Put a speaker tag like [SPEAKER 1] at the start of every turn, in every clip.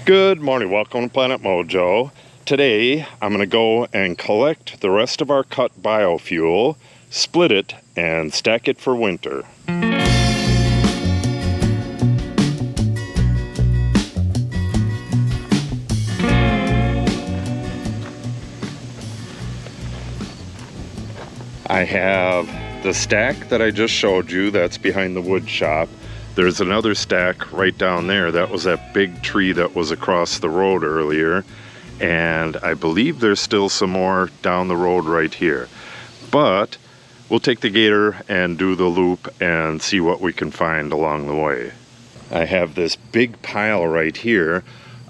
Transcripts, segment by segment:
[SPEAKER 1] Good morning, welcome to Planet Mojo. Today I'm going to go and collect the rest of our cut biofuel, split it, and stack it for winter. I have the stack that I just showed you, that's behind the wood shop. There's another stack right down there. That was that big tree that was across the road earlier. And I believe there's still some more down the road right here. But we'll take the gator and do the loop and see what we can find along the way. I have this big pile right here.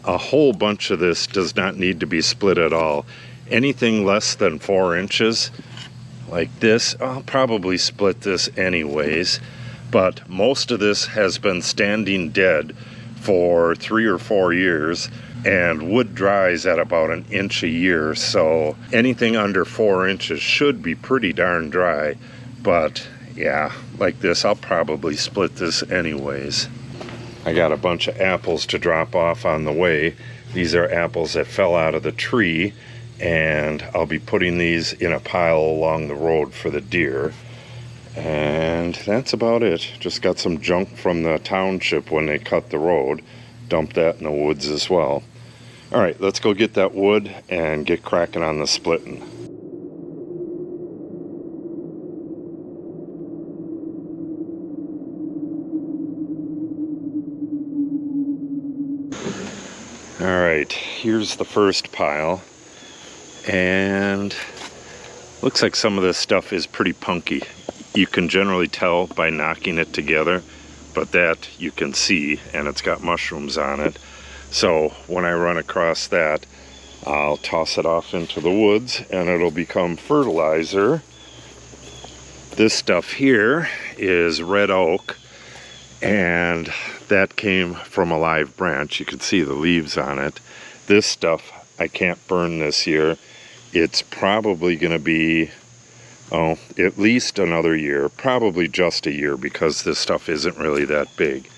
[SPEAKER 1] A whole bunch of this does not need to be split at all. Anything less than 4 inches, like this, I'll probably split this anyways. But most of this has been standing dead for 3 or 4 years, and wood dries at about 1 inch a year, so anything under 4 inches should be pretty darn dry. But yeah, like this, I'll probably split this anyways. I got a bunch of apples to drop off on the way. These are apples that fell out of the tree, and I'll be putting these in a pile along the road for the deer. And that's about it. Just got some junk from the township when they cut the road. Dumped that in the woods as well. Alright, let's go get that wood and get cracking on the splitting. Alright, here's the first pile. And looks like some of this stuff is pretty punky. You can generally tell by knocking it together, but that you can see, and it's got mushrooms on it. So when I run across that, I'll toss it off into the woods and it'll become fertilizer. This stuff here is red oak, and that came from a live branch. You can see the leaves on it. This stuff I can't burn this year. It's probably going to be at least another year, probably just a year, because this stuff isn't really that big.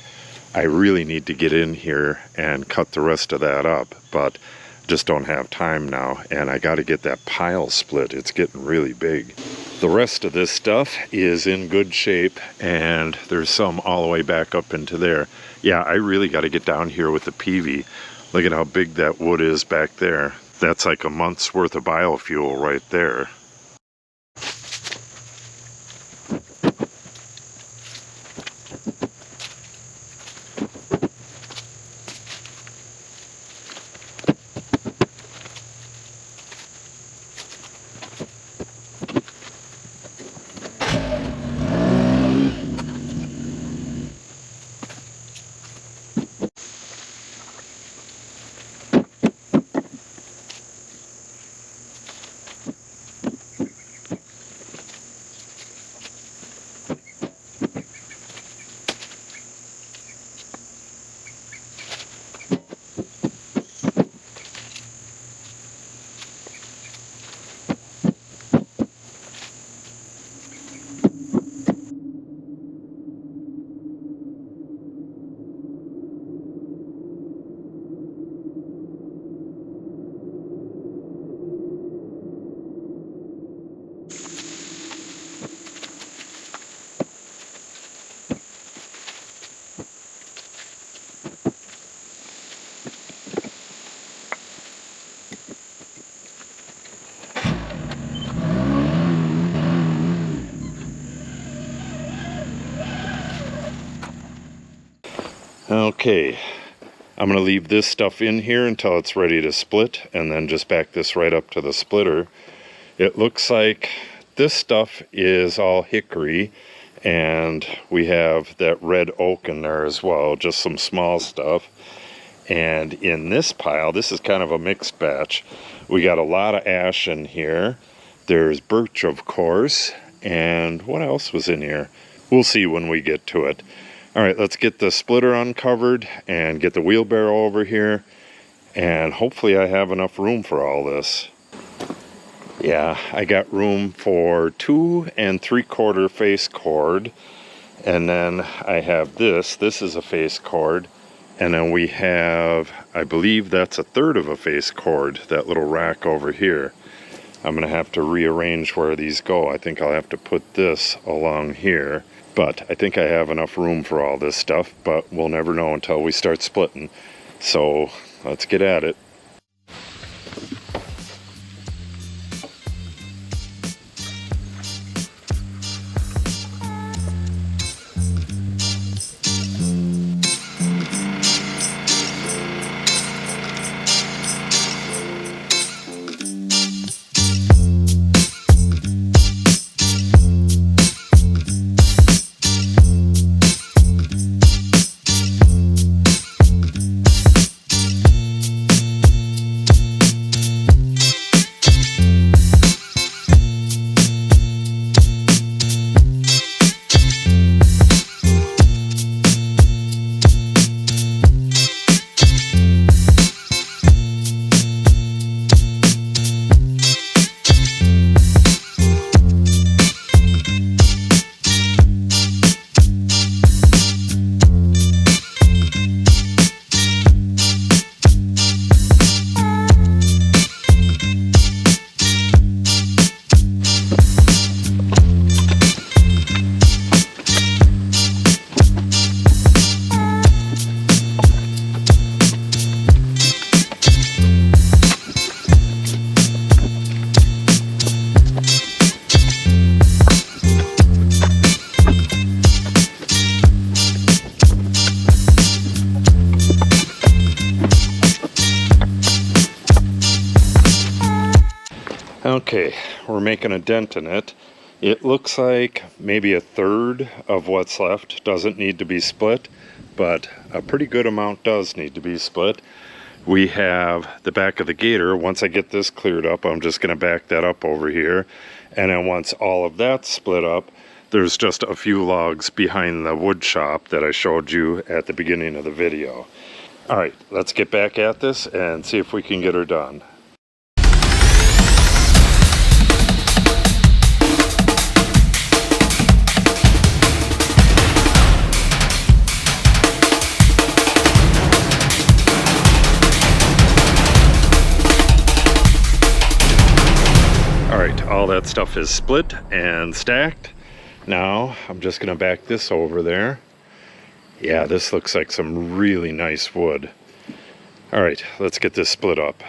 [SPEAKER 1] I really need to get in here and cut the rest of that up, but just don't have time now, and I got to get that pile split. It's getting really big. The rest of this stuff is in good shape, and there's some all the way back up into there. Yeah, I really got to get down here with the PV. Look at how big that wood is back there. That's like a month's worth of biofuel right there. Okay, I'm going to leave this stuff in here until it's ready to split, and then just back this right up to the splitter. It looks like this stuff is all hickory, and we have that red oak in there as well, just some small stuff. And in this pile, this is kind of a mixed batch. We got a lot of ash in here. There's birch, of course, and what else was in here? We'll see when we get to it. All right, let's get the splitter uncovered and get the wheelbarrow over here, and hopefully I have enough room for all this. Yeah, I got room for 2 3/4 face cord, and then I have this is a face cord, And then we have, I believe that's a third of a face cord, that little rack over here. I'm going to have to rearrange where these go. I think I'll have to put this along here. But I think I have enough room for all this stuff, but we'll never know until we start splitting. So let's get at it. Okay, we're making a dent in it. It looks like maybe a third of what's left doesn't need to be split, but a pretty good amount does need to be split. We have the back of the gator. Once I get this cleared up, I'm just going to back that up over here. And then once all of that's split up, there's just a few logs behind the wood shop that I showed you at the beginning of the video. All right, let's get back at this and see if we can get her done. Alright, all that stuff is split and stacked. Now I'm just going to back this over there. Yeah, this looks like some really nice wood. Alright, let's get this split up.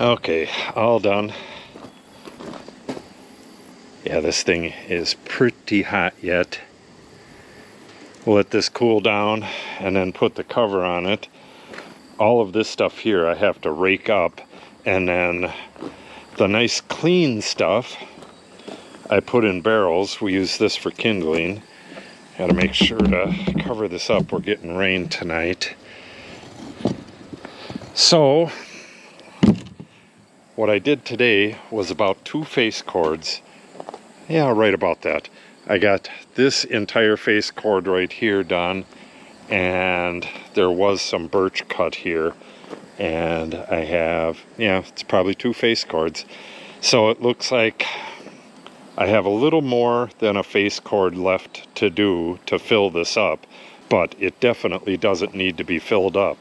[SPEAKER 1] Okay, all done. Yeah, this thing is pretty hot yet. We'll let this cool down and then put the cover on it. All of this stuff here I have to rake up, and then the nice clean stuff I put in barrels. We use this for kindling. Gotta make sure to cover this up. We're getting rain tonight. So what I did today was about 2 face cords. Yeah, right about that. I got this entire face cord right here done, and there was some birch cut here, and I have, yeah, it's probably 2 face cords. So it looks like I have a little more than a face cord left to do to fill this up, but it definitely doesn't need to be filled up.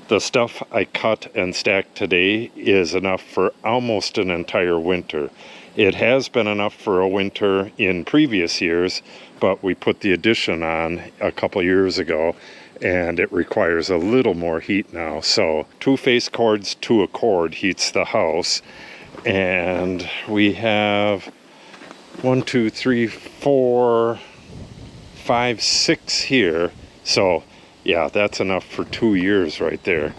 [SPEAKER 1] The stuff I cut and stacked today is enough for almost an entire winter. It has been enough for a winter in previous years, but we put the addition on a couple years ago, and it requires a little more heat now. So 2 face cords to a cord heats the house, and we have 1, 2, 3, 4, 5, 6 here. So yeah, that's enough for 2 years right there.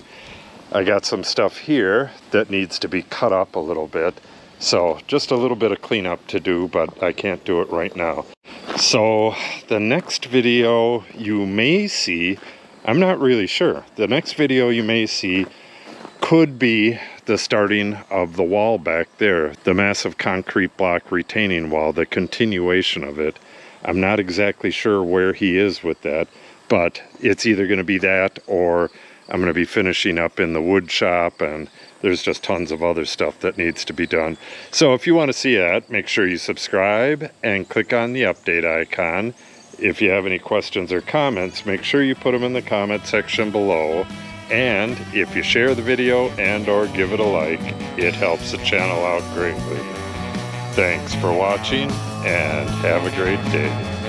[SPEAKER 1] I got some stuff here that needs to be cut up a little bit. So just a little bit of cleanup to do, but I can't do it right now. So the next video you may see, I'm not really sure. The next video you may see could be the starting of the wall back there, the massive concrete block retaining wall, the continuation of it. I'm not exactly sure where he is with that, but it's either going to be that, or I'm going to be finishing up in the wood shop, and there's just tons of other stuff that needs to be done. So if you want to see that, make sure you subscribe and click on the update icon. If you have any questions or comments, make sure you put them in the comment section below. And if you share the video and or give it a like, it helps the channel out greatly. Thanks for watching, and have a great day.